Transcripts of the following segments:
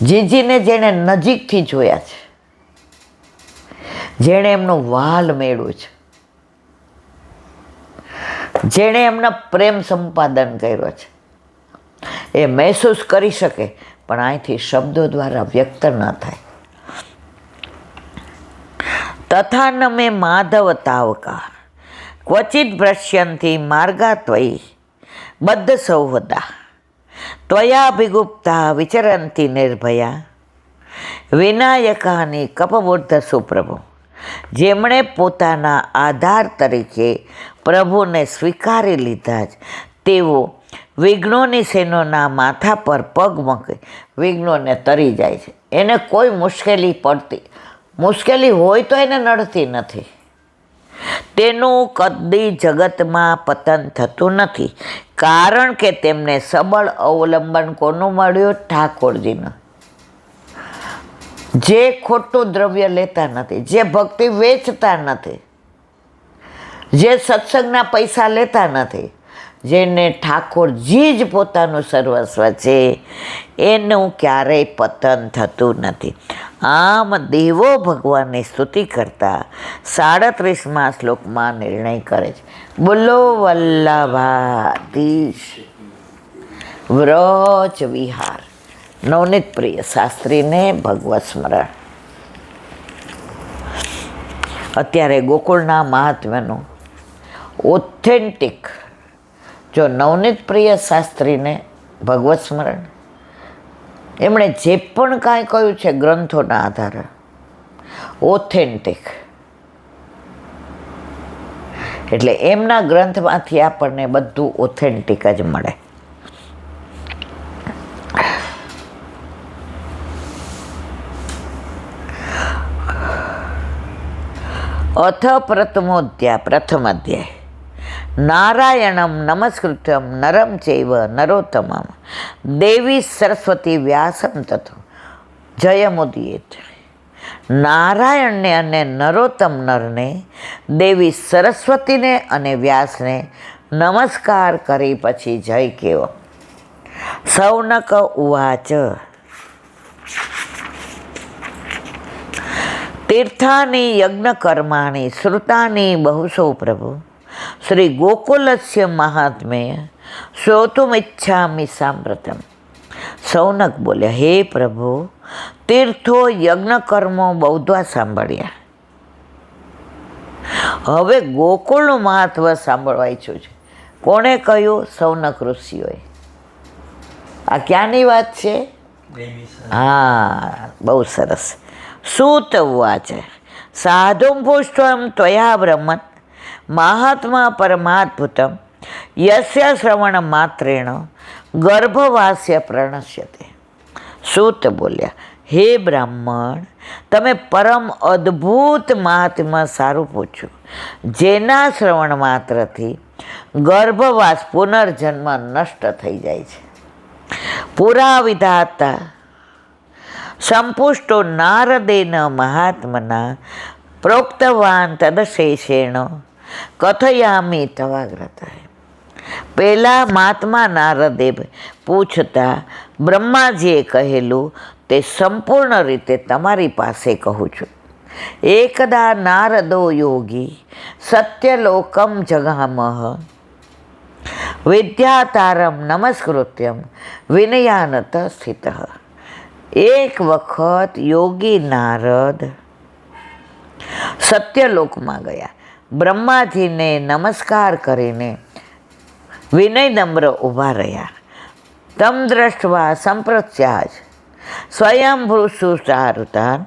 જીજીને જેણે નજીકથી જોયા છે, જેણે એમનું વાલ મેળવ્યું છે, જેણે એમના પ્રેમ સંપાદન કર્યો છે, એ મહેસૂસ કરી શકે, પણ અહીંથી શબ્દો દ્વારા વ્યક્ત ન થાય. તથા ન મે માધવ તાવકા ક્વચિત ભ્રશ્યંતી માર્ગા ત્વયી બદ્ધ સૌહદા ત્વયાભિગુપ્તા વિચરંતી નિર્ભયા વિનાયકાની કપબુદ્ધ સુપ્રભુ. જેમણે પોતાના આધાર તરીકે પ્રભુને સ્વીકારી લીધા જ તેઓ વિઘ્નોની સેનોના માથા પર પગ મૂકે વિઘ્નોને તરી જાય છે. એને કોઈ મુશ્કેલી હોય તો એને નડતી નથી. તેનું કદી જગતમાં પતન થતું નથી, કારણ કે તેમને સબળ અવલંબન કોનું મળ્યું? ઠાકોરજીનું. જે ખોટું દ્રવ્ય લેતા નથી, જે ભક્તિ વેચતા નથી, જે સત્સંગના પૈસા લેતા નથી, જેને ઠાકોરજી જ પોતાનું સર્વસ્વ છે, એનું ક્યારેય પતન થતું નથી. આમ દેવો ભગવાનની સ્તુતિ કરતા 37મા શ્લોકમાં નિર્ણય કરે છે. બોલો વલ્લભાધીશ વ્રજ વિહાર. નવનીત પ્રિય શાસ્ત્રીને ભગવત સ્મરણ. અત્યારે ગોકુળના મહાત્મ્યનું ઓથેન્ટિક, જો નવનીત પ્રિય શાસ્ત્રીને ભગવત સ્મરણ, એમણે જે પણ કાંઈ કહ્યું છે ગ્રંથોના આધારે ઓથેન્ટિક, એટલે એમના ગ્રંથમાંથી આપણને બધું ઓથેન્ટિક જ મળે. અથ પ્રથમ અધ્યાય. નારાયણમ નમસ્કૃત્યમ નરમ ચૈવ નરોત્તમમ દેવી સરસ્વતી વ્યાસમ તથો જયમુદીયત. નારાયણને અને નરોત્તમ નરને, દેવી સરસ્વતીને અને વ્યાસને નમસ્કાર કરી પછી જય કેવો. સૌનક ઉવાચ. તીર્થાની યજ્ઞકર્માણી શ્રુતાની બહુશો પ્રભુ શ્રી ગોકુલસ્ય મહાત્મ્ય શ્રોતુમિચ્છામિ સાંપ્રતમ. સૌનક બોલ્યા, હે પ્રભુ, તીર્થો યજ્ઞકર્મો બૌદ્ધા સાંભળ્યા, હવે ગોકુળનું મહત્વ સાંભળવા ઈચ્છું છે. કોણે કહ્યું? સૌનક ઋષિઓએ. આ ક્યાંની વાત છે? હા, બહુ સરસ. સૂત ઉવાચ. સાધું પુષ્ટમ ત્વયા બ્રહ્મન મહાત્મા પરમાદ્ભુતમ યસ્ય શ્રવણ માત્રેણ ગર્ભવાસ્ય પ્રણશ્યતે. સૂત બોલ્યા, હે બ્રાહ્મણ, તમે પરમ અદ્ભુત મહાત્મા સારું પૂછ્યું, જેના શ્રવણ માત્રથી ગર્ભવાસ પુનર્જન્મ નષ્ટ થઈ જાય છે. પુરા વિધાતા સંપુષ્ટો નારદેન મહાત્મના પ્રોક્તવાન તદશેષેણ કથયામી તવાગ્રત. પહેલાં મહાત્મા નારદે પૂછતા બ્રહ્માજીએ કહેલું તે સંપૂર્ણ રીતે તમારી પાસે કહું છું. એકદા નારદો યોગી સત્યલોકમ જગામહ વિદ્યાતારમ નમસ્કૃત્યમ વિનયાનત સ્થિત. એક વખત યોગી નારદ સત્યલોકમાં ગયા. બ્રહ્માજીને નમસ્કાર કરીને વિનય નમ્ર ઊભા રહ્યા. તમ દ્રષ્ટવા સંપ્રત્યાજ સ્વયંભૂષુચારુતાન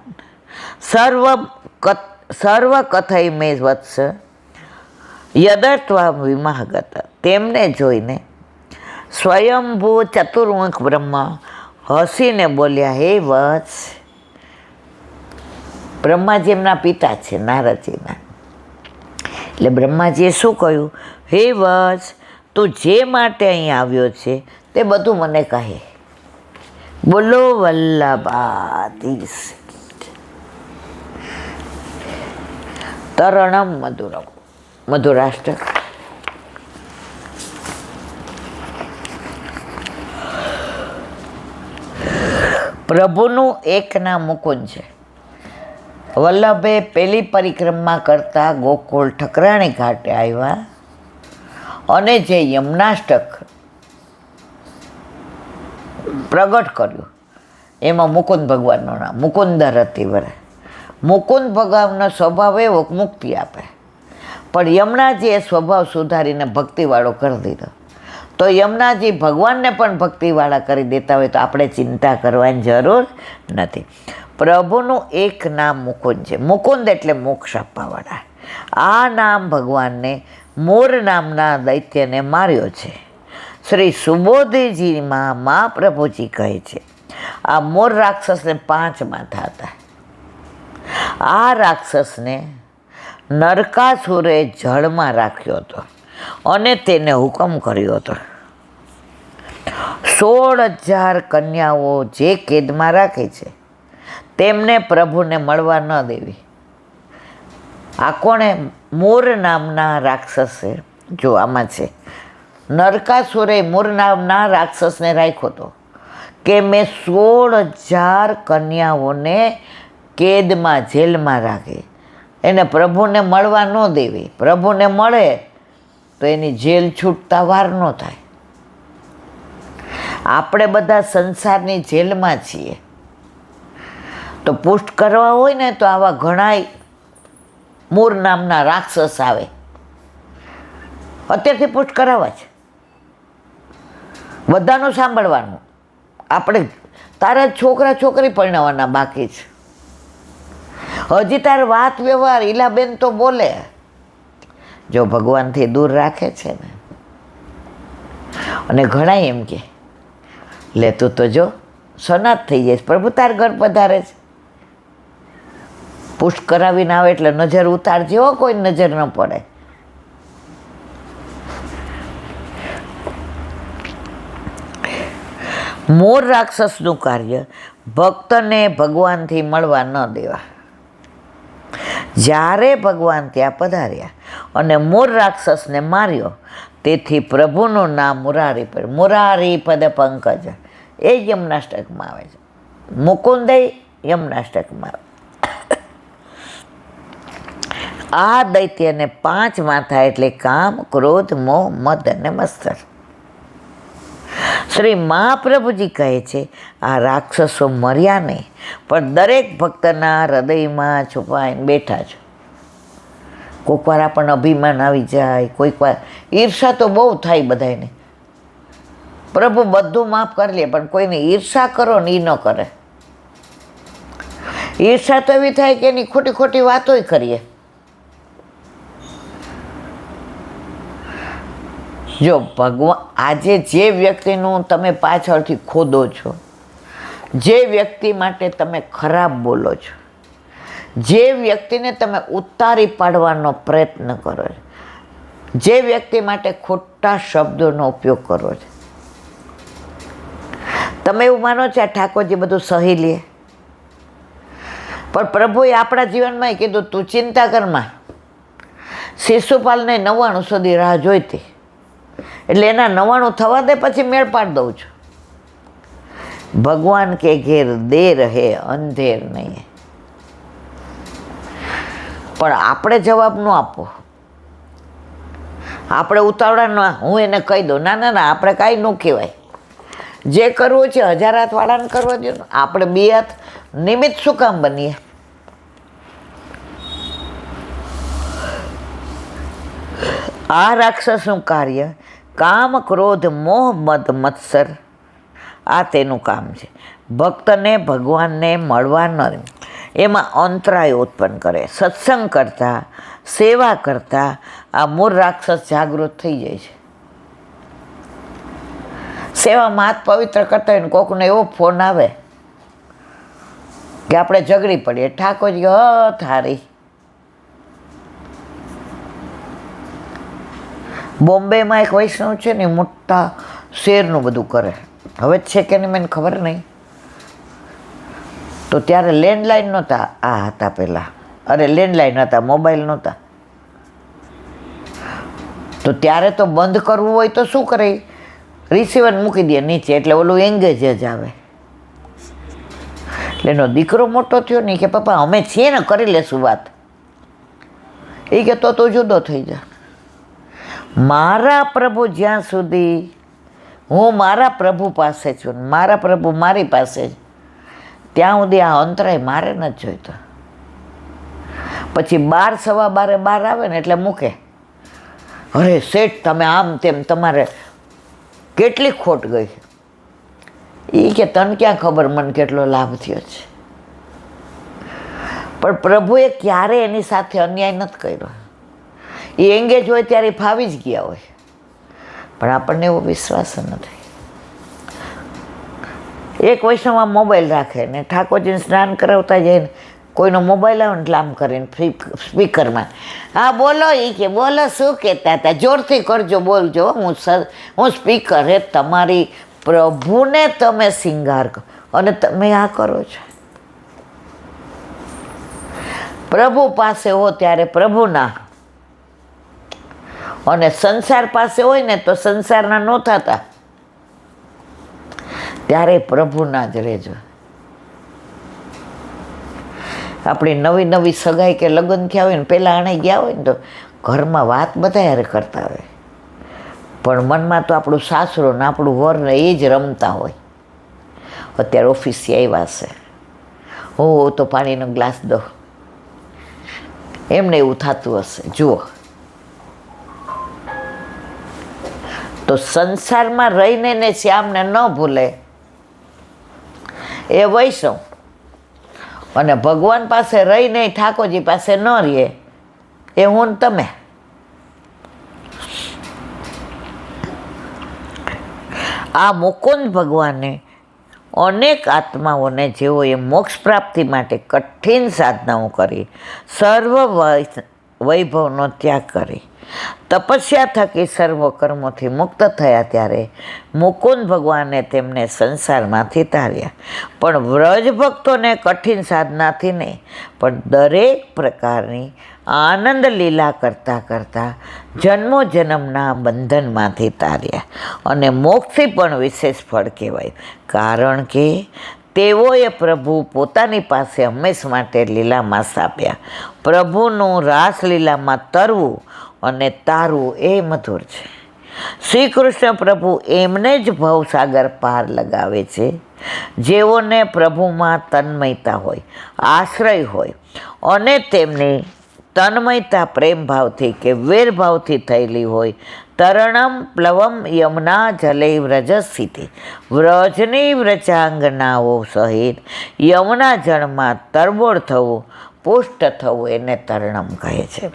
સર્વ કથઈ મે વત્સ યદર્ત્વા વિમાગત. તેમને જોઈને સ્વયંભૂ ચતુર્મુખ બ્રહ્મા હસીને બોલ્યા, હે વત્સ. બ્રહ્માજી એમના પિતા છે, નારદજીના. એટલે બ્રહ્માજીએ શું કહ્યું? હે વત્સ, તું જે માટે અહીં આવ્યો છે તે બધું મને કહે. બોલો વલ્લભાધીશ. તરણમ મધુરમ. મધુરાષ્ટક. પ્રભુનું એક નામ મુકુંદ છે. વલ્લભે પેલી પરિક્રમા કરતા ગોકુળ ઠકરાણી ઘાટે આવ્યા અને જે યમનાષ્ટક પ્રગટ કર્યું એમાં મુકુંદ ભગવાનનું નામ મુકુંદ રતિ વરે. મુકુંદ ભગવાનનો સ્વભાવ એવો મુક્તિ આપે, પણ યમુનાજીએ સ્વભાવ સુધારીને ભક્તિવાળો કરી દીધો. તો યમુનાજી ભગવાનને પણ ભક્તિવાળા કરી દેતા હોય તો આપણે ચિંતા કરવાની જરૂર નથી. પ્રભુનું એક નામ મુકુંદ છે. મુકુંદ એટલે મોક્ષ આપવાવાળા. આ નામ ભગવાનને મોર નામના દૈત્યને માર્યો છે. શ્રી સુબોધજીમાં મહાપ્રભુજી કહે છે, આ મોર રાક્ષસને 5 માથા હતા. આ રાક્ષસને નરકાસુરે જળમાં રાખ્યો હતો અને તેને હુકમ કર્યો હતો 16,000 કન્યાઓ જે કેદમાં રાખે છે તેમને પ્રભુને મળવા ન દેવી. આ કોણે? મોર નામના રાક્ષસે. જો આમાં છે, નરકાસુરે મોર નામના રાક્ષસને રાખ્યો હતો કે મેં 16,000 કન્યાઓને કેદમાં જેલમાં રાખી, એને પ્રભુને મળવા ન દેવી. પ્રભુને મળે તો એની જેલ છૂટતા વાર ન થાય. આપણે બધા સંસારની જેલમાં છીએ, તો પુષ્ટ કરવા હોય ને તો આવા ઘણાય મૂર નામના રાક્ષસ આવે. અત્યારથી પુષ્ટ કરાવવા છે, બધાનું સાંભળવાનું. આપણે તારા છોકરા છોકરી પરણાવવાના બાકી છે. હજી તાર વાત વ્યવહાર ઈલાબેન તો બોલે, જો ભગવાનથી દૂર રાખે છે ને. અને ઘણા એમ કે લે તું તો જો સનાત થઈ જઈશ, પ્રભુ તાર ઘર પધારે છે. પુષ્ટ કરાવીને આવે એટલે નજર ઉતારજે હો, કોઈ નજર ન પડે. મોર રાક્ષસનું કાર્ય ભક્તને ભગવાનથી મળવા ન દેવા. જ્યારે ભગવાન ત્યાં પધાર્યા અને મોર રાક્ષસને માર્યો, તેથી પ્રભુનું નામ મુરારી પર મુરારી પદ પંકજ એ યમનાષ્ટકમાં આવે છે. મુકુંદે યમનાષ્ટકમાં આવે. આ દૈત્યને 5 માથા એટલે કામ, ક્રોધ, મોહ, મદ અને મત્સર. શ્રી મહાપ્રભુજી કહે છે, આ રાક્ષસો મર્યા નહીં, પણ દરેક ભક્તના હૃદયમાં છુપાઈને બેઠા છે. કોઈક વાર આપણને અભિમાન આવી જાય, કોઈક વાર ઈર્ષા તો બહુ થાય બધાને. પ્રભુ બધું માફ કરી લે, પણ કોઈને ઈર્ષા કરો ને એ ન કરે. ઈર્ષા તો એવી થાય કે એની ખોટી ખોટી વાતોય કરીએ. જો ભગવાન આજે જે વ્યક્તિનું તમે પાછળથી ખોદો છો, જે વ્યક્તિ માટે તમે ખરાબ બોલો છો, જે વ્યક્તિને તમે ઉતારી પાડવાનો પ્રયત્ન કરો છો, જે વ્યક્તિ માટે ખોટા શબ્દોનો ઉપયોગ કરો છો, તમે એવું માનો છો આ ઠાકોરજી બધું સહી લે? પણ પ્રભુએ આપણા જીવનમાં કીધું તું ચિંતા કરમાં. શિશુપાલને 99 સુધી રાહ જોઈતી, એટલે એના 99 થવા દે, પછી મેળ પાડી દઉં છું. ભગવાન કે ઘેર દેર હે અંધેર નહીં. પણ આપણે જવાબ ન આપો, આપણે ઉતાવળા ન, હું એને કહી દઉં. ના ના ના, આપણે કાંઈ ન કહેવાય. જે કરવું છે 1000 હાથવાળાને કરવા દો. આપણે 2 હાથ નિમિત્ત શું કામ બનીએ? આ રાક્ષસનું કાર્ય કામ, ક્રોધ, મોહ, મદ, મત્સર આ તેનું કામ છે. ભક્તને ભગવાનને મળવા ન, એમાં અંતરાય ઉત્પન્ન કરે. સત્સંગ કરતાં, સેવા કરતાં આ મૂળ રાક્ષસ જાગૃત થઈ જાય છે. સેવામાં હાથ પવિત્ર કરતા હોય ને કોકને એવો ફોન આવે કે આપણે ઝઘડી પડીએ, ઠાકોરજી હ થારી. બોમ્બેમાં એક વૈષ્ણવ છે ને, મોટા શેરનું બધું કરે, હવે છે કે નહીં મને ખબર નહીં. તો ત્યારે લેન્ડલાઇન નહોતા, આ હતા પહેલાં. અરે લેન્ડલાઇન હતા, મોબાઈલ નહોતા. તો ત્યારે તો બંધ કરવું હોય તો શું કરે? રિસીવર મૂકી દે નીચે, એટલે ઓલું એંગેજ જ આવે. એટલે એનો દીકરો મોટો થયો ને કે પપ્પા અમે છીએ ને કરી લેશું વાત. એ કે તો તું જુદો થઈ જા. મારા પ્રભુ જ્યાં સુધી હું મારા પ્રભુ પાસે છું, મારા પ્રભુ મારી પાસે છે, ત્યાં સુધી આ અંતરાય મારે નથી જોઈતો. પછી 12 સવા 12 બહાર આવે ને એટલે મૂકે, અરે શેઠ તમે આમ તેમ, તમારે કેટલી ખોટ ગઈ. એ કે તને ક્યાં ખબર મને કેટલો લાભ થયો છે. પણ પ્રભુએ ક્યારે એની સાથે અન્યાય નથી કર્યો. એ એંગેજ હોય ત્યારે ફાવી જ ગયા હોય, પણ આપણને એવો વિશ્વાસ નથી. એક વૈષ્ણવમાં મોબાઈલ રાખે ને ઠાકોરજીને સ્નાન કરાવતા જઈને કોઈનો મોબાઈલ આવે ને એટલે આમ કરીને સ્પીકરમાં, હા બોલો. એ કે બોલો શું કહેતા હતા, જોરથી કરજો, બોલજો, હું સ્પીકર હે. તમારી પ્રભુને તમે શિંગાર કરો અને તમે આ કરો છો. પ્રભુ પાસે હો ત્યારે પ્રભુના, અને સંસાર પાસે હોય ને તો સંસારના ન થતા, ત્યારે પ્રભુના જ રહેજો. આપણી નવી નવી સગાઈ કે લગ્ન થયા હોય ને પહેલાં આણે ગયા હોય ને તો ઘરમાં વાત બધા યારે કરતા હોય, પણ મનમાં તો આપણું સાસરો ને આપણું વર ને એ જ રમતા હોય. અત્યારે ઓફિસથી આવ્યા છે, હો તો પાણીનો ગ્લાસ દો, એમને એવું થતું હશે. જુઓ, તો સંસારમાં રહીને ને શ્યામને ન ભૂલે એ વૈષ્ણવ, અને ભગવાન પાસે રહીને ઠાકોરજી પાસે ન રહે એ હું ને તમે. આ મુકુંદ ભગવાને અનેક આત્માઓને જેઓએ મોક્ષ પ્રાપ્તિ માટે કઠિન સાધનાઓ કરી, સર્વ વૈભવનો ત્યાગ કરી, તપસ્યા થકી સર્વ કર્મોથી મુક્ત થયા, ત્યારે મુકુંદ ભગવાને તેમને સંસારમાંથી તાર્યા. પણ વ્રજ ભક્તોને કઠિન સાધનાથી નહીં, પણ દરેક પ્રકારની આનંદ લીલા કરતાં કરતાં જન્મો જન્મના બંધનમાંથી તાર્યા. અને મોક્ષથી પણ વિશેષ ફળ કહેવાય, કારણ કે તેઓએ પ્રભુ પોતાની પાસે હંમેશ માટે લીલામાં સ્થાપ્યા. પ્રભુનું રાસલીલામાં તરવું અને તારવું એ મધુર છે. શ્રી કૃષ્ણ પ્રભુ એમને જ ભવસાગર પાર લગાવે છે જેઓને પ્રભુમાં તન્મયતા હોય, આશ્રય હોય, અને તેમની તન્મયતા પ્રેમ ભાવથી કે વેરભાવથી થયેલી હોય. તરણમ પ્લવમ યમુના જલે વ્રજસ્થિતિ, વ્રજની વ્રજાંગનાઓ સહિત યમુના જળમાં તરબોળ થવું, પુષ્ટ થવું એને તરણમ કહે છે.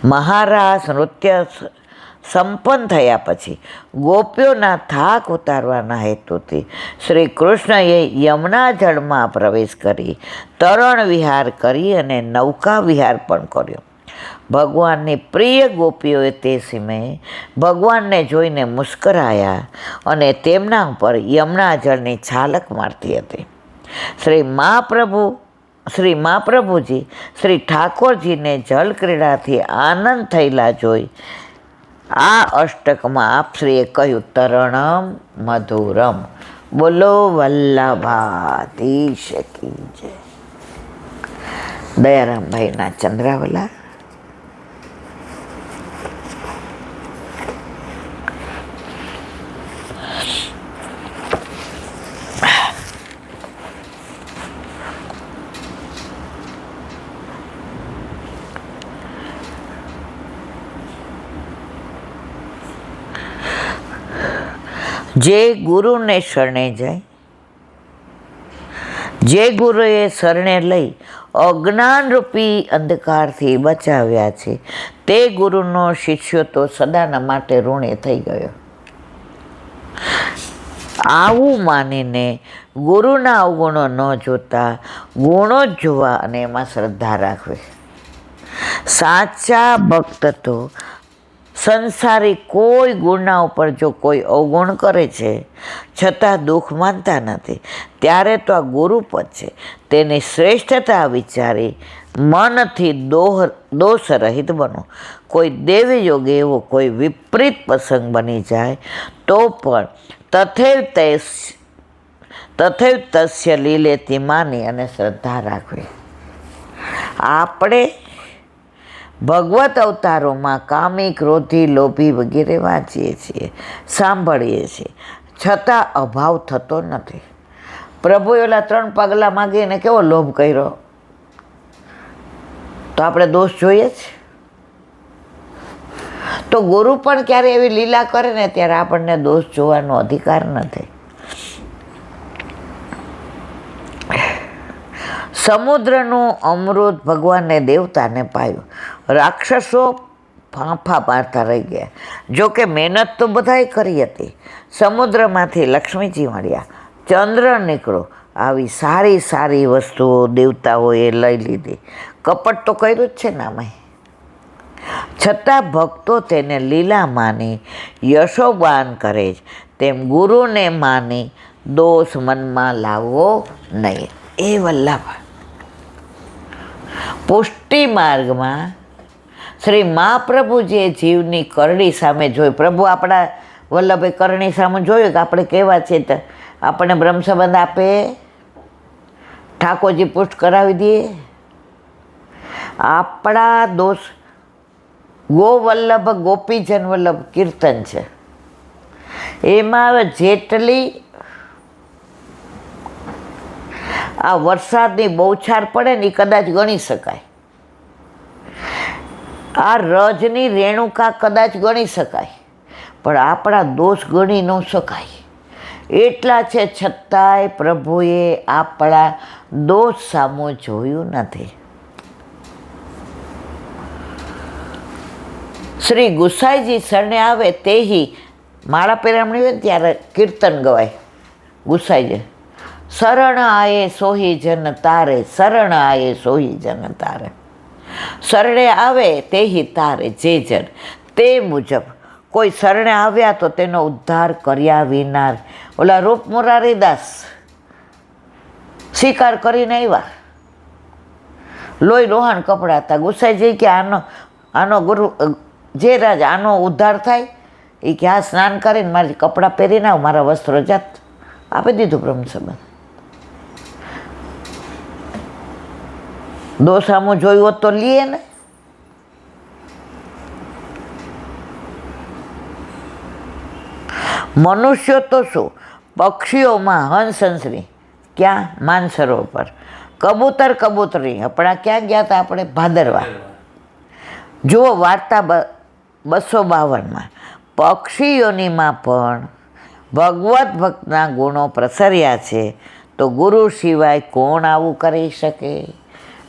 મહારાસ નૃત્ય સંપન્ન થયા પછી ગોપીઓના થાક ઉતારવાના હેતુથી શ્રી કૃષ્ણએ યમુના જળમાં પ્રવેશ કરી તરણ વિહાર કરી અને નૌકા વિહાર પણ કર્યો. ભગવાનની પ્રિય ગોપીઓએ તે સમયે ભગવાનને જોઈને મુસ્કરાયા અને તેમના ઉપર યમુના જળની છાલક મારતી હતી. શ્રી મહાપ્રભુજી શ્રી ઠાકોરજીને જળ ક્રીડાથી આનંદ થયેલા જોઈ આ અષ્ટકમાં આપશ્રીએ કહ્યું, તરણમ મધુરમ. બોલો વલ્લભાધીશ કી જય. દયારામભાઈના ચંદ્રાવલા. જે ગુરુને શરણે જાય, જે ગુરુએ શરણે લઈ અજ્ઞાનરૂપી અંધકારથી બચાવ્યા છે, તે ગુરુનો શિષ્યો તો સદાના માટે ઋણી થઈ ગયો. આવું માનીને ગુરુના અવગુણો ન જોતા ગુણો જ જોવા અને એમાં શ્રદ્ધા રાખવી. સાચા ભક્ત તો સંસારી કોઈ ગુણના ઉપર જો કોઈ અવગુણ કરે છે છતાં દુઃખ માનતા નથી, ત્યારે તો આ ગુરુપદ છે તેની શ્રેષ્ઠતા વિચારી મનથી દોષ રહિત બનો. કોઈ દેવી યોગે એવો કોઈ વિપરીત પ્રસંગ બની જાય તો પણ તથૈવ તસ્ય લીલેતી માની અને શ્રદ્ધા રાખવી. આપણે ભગવત અવતારોમાં કામી, ક્રોધી, લોભી વગેરે વાંચીએ છીએ, સાંભળીએ છીએ, છતાં અભાવ થતો નથી. પ્રભુએ ઓલા 3 પગલાં માગીને કેવો લોભ કર્યો, તો આપણે દોષ જોઈએ જ. તો ગુરુ પણ ક્યારે એવી લીલા કરે ને ત્યારે આપણને દોષ જોવાનો અધિકાર નથી. સમુદ્રનું અમૃત ભગવાનને દેવતાને પાયું, રાક્ષસો ફાંફા મારતા રહી ગયા. જોકે મહેનત તો બધાએ કરી હતી. સમુદ્રમાંથી લક્ષ્મીજી મળ્યા, ચંદ્ર નીકળો, આવી સારી સારી વસ્તુઓ દેવતાઓએ લઈ લીધી. કપટ તો કર્યું જ છે ને આમાં. છતાં ભક્તો તેને લીલા માની યશોગાન કરે છે. તેમ ગુરુને માની દોષ મનમાં લાવવો નહીં. એ વલ્લભ પુષ્ટિ માર્ગમાં શ્રી મહાપ્રભુજીએ જીવની કરણી સામે જોઈ. પ્રભુ આપણા વલ્લભે કરણી સામે જોયું કે આપણે કેવા છે. તો આપણને બ્રહ્મ સંબંધ આપે, ઠાકોરજી પુષ્ટ કરાવી દે. આપણા દોષ ગોવલ્લભ ગોપીજન વલ્લભ કીર્તન છે. એમાં હવે જેટલી આ વરસાદની બૌછાર પડે ને એ કદાચ ગણી શકાય. આ રજની રેણુકા કદાચ ગણી શકાય, પણ આપણા દોષ ગણી ન શકાય. એટલા છે છતાંય પ્રભુએ આપણા દોષ સામો જોયું નથી. શ્રી ગુસાઈજી શરણે આવે તેહી માળા પેરામણી હોય ત્યારે કીર્તન ગવાય. ગુસાઈજી શરણ આયે સોહી જન તારે, શરણ આયે સોહી જન તારે. શરણે આવે તેહી તારે જે જન. તે મુજબ કોઈ શરણે આવ્યા તો તેનો ઉદ્ધાર કર્યા વિનાર. ઓલા રૂપ મોરારીદાસ શિકાર કરીને આવ્યા, લોહી લોહાણ કપડા હતા. ગુસાઈજી કે આનો ગુરુ જે રાજ આનો ઉદ્ધાર થાય એ કે આ સ્નાન કરીને મારી કપડાં પહેરીને આવ, મારા વસ્ત્રો જાત. આપી દીધું બ્રહ્મ સંબંધ. દોસામું જોયું હોત તો લીએ ને. મનુષ્યો તો શું, પક્ષીઓમાં હંસ હંસરી, ક્યાં માનસરોવર. કબૂતર કબૂતરી, આપણા ક્યાં ગયા હતા આપણે? ભાદરવા. જુઓ વાર્તા 252માં પક્ષીઓનીમાં પણ ભગવત ભક્તના ગુણો પ્રસર્યા છે. તો ગુરુ સિવાય કોણ આવું કરી શકે?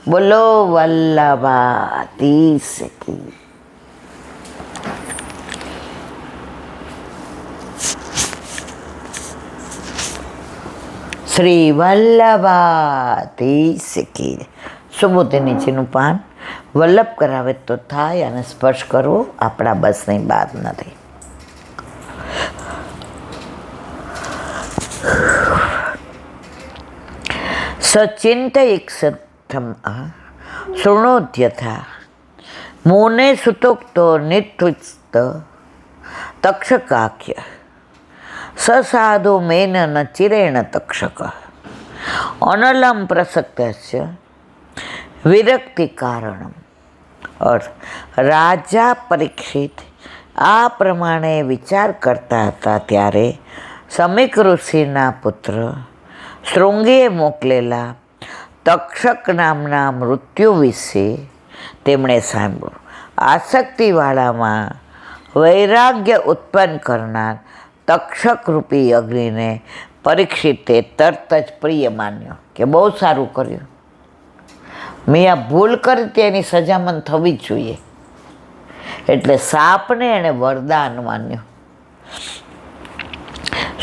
બોલો વલ્લભાધીશ કી. શ્રી વલ્લભાધીશ કી. સુબોધે નીચેનું પાન વલ્લભ કરાવે તો થાય, અને સ્પર્શ કરવો આપણા બસની વાત નથી. સચિંતયિક સત્થમ શૃણોદ્યથા મુને સુતોક્તો નિઠુસ્ત તક્ષકાખ્ય સસાધુ મેન ન ચિરેણ તક્ષક અનલમ પ્રસક્તસ્ય વિરક્તિ કારણમ. અર્થ, રાજા પરીક્ષિત આ પ્રમાણે વિચાર કરતા હતા ત્યારે સમીક ઋષિના પુત્ર શૃંગીએ મોકલેલા તક્ષક નામના મૃત્યુ વિશે તેમણે સાંભળ્યું. આસક્તિવાળામાં વૈરાગ્ય ઉત્પન્ન કરનાર તક્ષક રૂપી અગ્નિને પરીક્ષિતે તરત જ પ્રિય માન્યો કે બહુ સારું કર્યું, મેં આ ભૂલ કરી તેની સજામન થવી જ જોઈએ. એટલે સાપને એણે વરદાન માન્યું.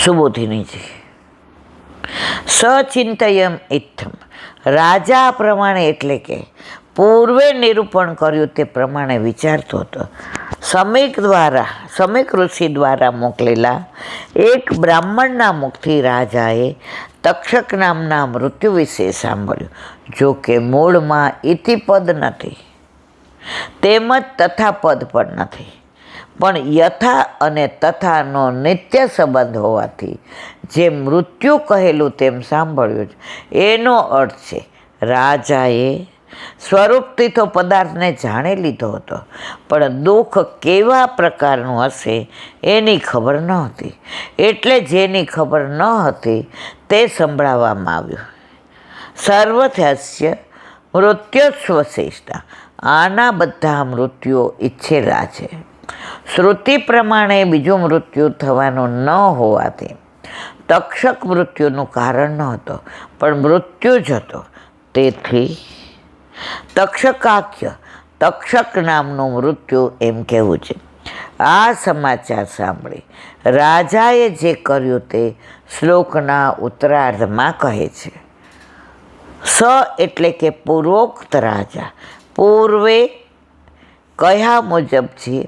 સુબોધિનીજી સચિંતયમ ઇત્થમ, રાજા પ્રમાણે એટલે કે પૂર્વે નિરૂપણ કર્યું તે પ્રમાણે વિચારતો હતો. સમીક ઋષિ દ્વારા મોકલેલા એક બ્રાહ્મણના મુખથી રાજાએ તક્ષક નામના મૃત્યુ વિશે સાંભળ્યું. જો કે મૂળમાં ઇતિપદ નથી, તેમજ તથા પદ પણ નથી, પણ યથા અને તથાનો નિત્ય સંબંધ હોવાથી જે મૃત્યુ કહેલું તેમ સાંભળ્યું છે એનો અર્થ છે રાજાએ સ્વરૂપથી તો પદાર્થને જાણી લીધો હતો, પણ દુઃખ કેવા પ્રકારનું હશે એની ખબર ન હતી, એટલે જેની ખબર ન હતી તે સંભળાવવામાં આવ્યું. સર્વથ્યસ્ય મૃત્યુસ્વશેષતા, આના બધા મૃત્યુઓ ઈચ્છેલા છે. શ્રુતિ પ્રમાણે બીજું મૃત્યુ થવાનું ન હોવાથી તક્ષક મૃત્યુનું કારણ ન હતો, પણ મૃત્યુ જ હતો. તેથી તક્ષકાખ્ય, તક્ષક નામનું મૃત્યુ એમ કહેવું છે. આ સમાચાર સાંભળી રાજાએ જે કર્યું તે શ્લોકના ઉત્તરાર્ધમાં કહે છે. સ એટલે કે પૂર્વોક્ત રાજા પૂર્વે કહ્યા મુજબ છે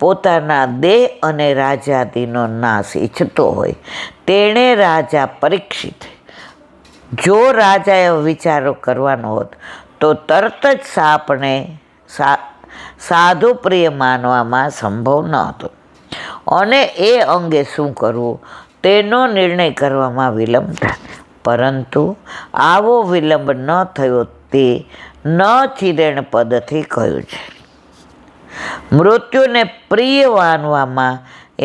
પોતાના દેહ અને રાજાદીનો નાશ ઈચ્છતો હોય તેણે રાજા પરીક્ષિત, જો રાજાએ વિચારો કરવાનો હોત તો તરત જ સાપને સાધુ પ્રિય માનવામાં સંભવ ન હતો, અને એ અંગે શું કરવું તેનો નિર્ણય કરવામાં વિલંબ થાય. પરંતુ આવો વિલંબ ન થયો તે ન ચિરેણ પદથી કહ્યું છે. મૃત્યુને પ્રિય માનવામાં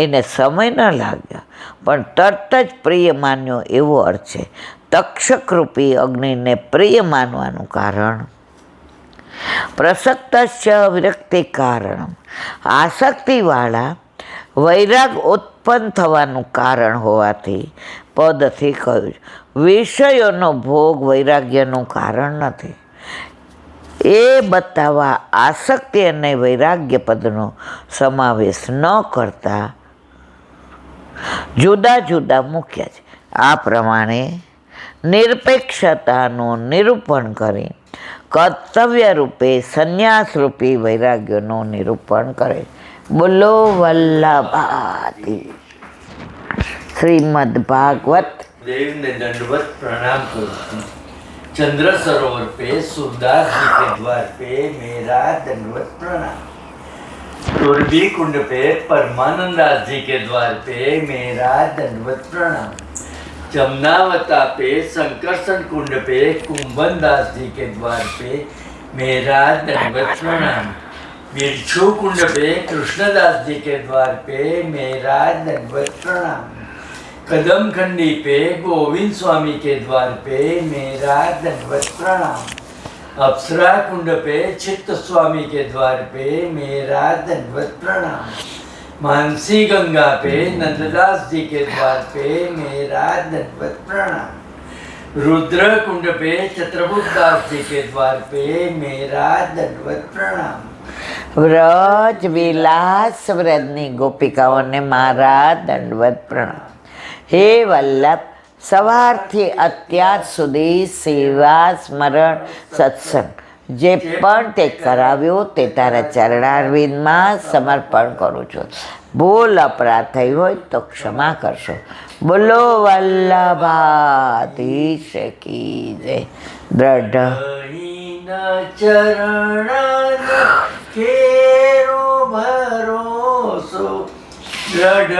એને સમય ન લાગ્યો, પણ તરત જ પ્રિય માન્યો એવો અર્થ છે. તક્ષકરૂપી અગ્નિને પ્રિય માનવાનું કારણ પ્રસક્તસ્ય વિરક્તિ કારણ, આસક્તિવાળા વૈરાગ ઉત્પન્ન થવાનું કારણ હોવાથી પદથી કહ્યું. વિષયોનો ભોગ વૈરાગ્યનું કારણ નથી એ બતાવવા આસક્તિ અને વૈરાગ્ય પદનો સમાવેશ ન કરતા જુદા જુદા મૂક્યા છે. આ પ્રમાણે નિરપેક્ષતાનું નિરૂપણ કરી કર્તવ્ય રૂપે સંન્યાસરૂપી વૈરાગ્યનું નિરૂપણ કરે. બોલો વલ્લભાતી. શ્રીમદ ભાગવત. देव ने दंडवत प्रणाम करूं. चंद्र सरोवर पे सूरदास जी के द्वार पे मेरा दंडवत प्रणाम. तुरबी कुंड पे परमानंदास जी के द्वार पे मेरा दंडवत प्रणाम. जमुनावता पे संकर्षण कुंड पे कुंभनदास जी के द्वार पे मेरा दंडवत प्रणाम. बिरछू कुंड पे कृष्णदास जी के द्वार पे मेरा दंडवत प्रणाम. कदम खंडी पे गोविंद स्वामी के द्वार पे मेरा दंडवत प्रणाम. अप्सरा कुंड पे चित्त स्वामी के द्वार पे मेरा दंडवत प्रणाम. मानसी गंगा पे नंददास जी के द्वार पे मेरा दंडवत प्रणाम. रुद्र कुंड पे छत्रभुज दास जी के द्वार पे मेरा दंडवत प्रणाम. વ્રજ વિલાસ વ્રજની ગોપિકાઓને મારા દંડવત પ્રણામ. હે વલ્લભ, સવારથી અત્યાર સુધી સેવા સ્મરણ સત્સંગ જે પણ તે કરાવ્યો તે તારા ચરણારવિંદમાં સમર્પણ કરું છું. ભૂલ અપરાધ થઈ હોય તો ક્ષમા કરશો. બોલો વલ્લભાધીશ કી જય. દ્રઢ ચરણ કેરો ભરોસો, દ્રઢ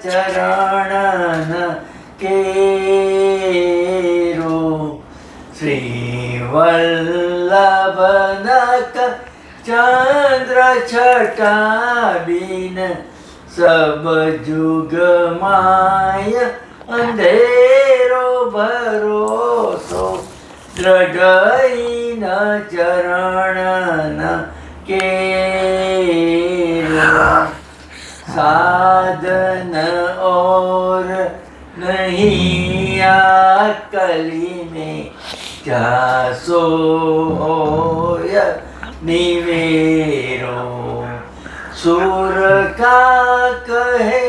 ચરણ કેરો. શ્રી વલ્લભનક ચંદ્ર છટા બિન સબ જુગ માય અંધેરો ભરોસો, દ્રઢ ચરણ કેરો. साधन और नहीं आकली में जासो निवेरो. सुर का कहे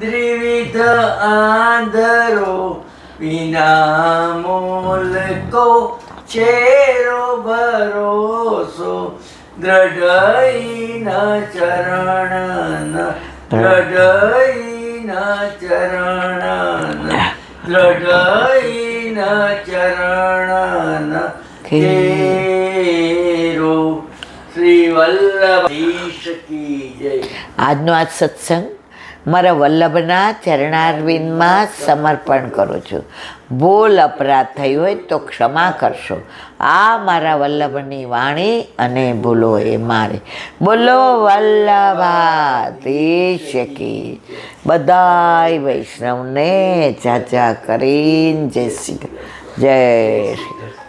द्विविध आंधरो, बिना मोल को चेरो भरोसो, દ્રઢ ચરણ દ્રઢ ચરણ દ્રઢ ચરણ કેરો. શ્રી વલ્લભીશ કી જય. આજનો આ સત્સંગ મારા વલ્લભના ચરણારવિંદમાં સમર્પણ કરું છું. ભૂલ અપરાધ થઈ હોય તો ક્ષમા કરશો. આ મારા વલ્લભની વાણી અને ભૂલો એ મારે. બોલો વલ્લભાધીશ કી. બધાય વૈષ્ણવને ચાચા કરીને જય શ્રી કૃષ્ણ. જય શ્રી કૃષ્ણ.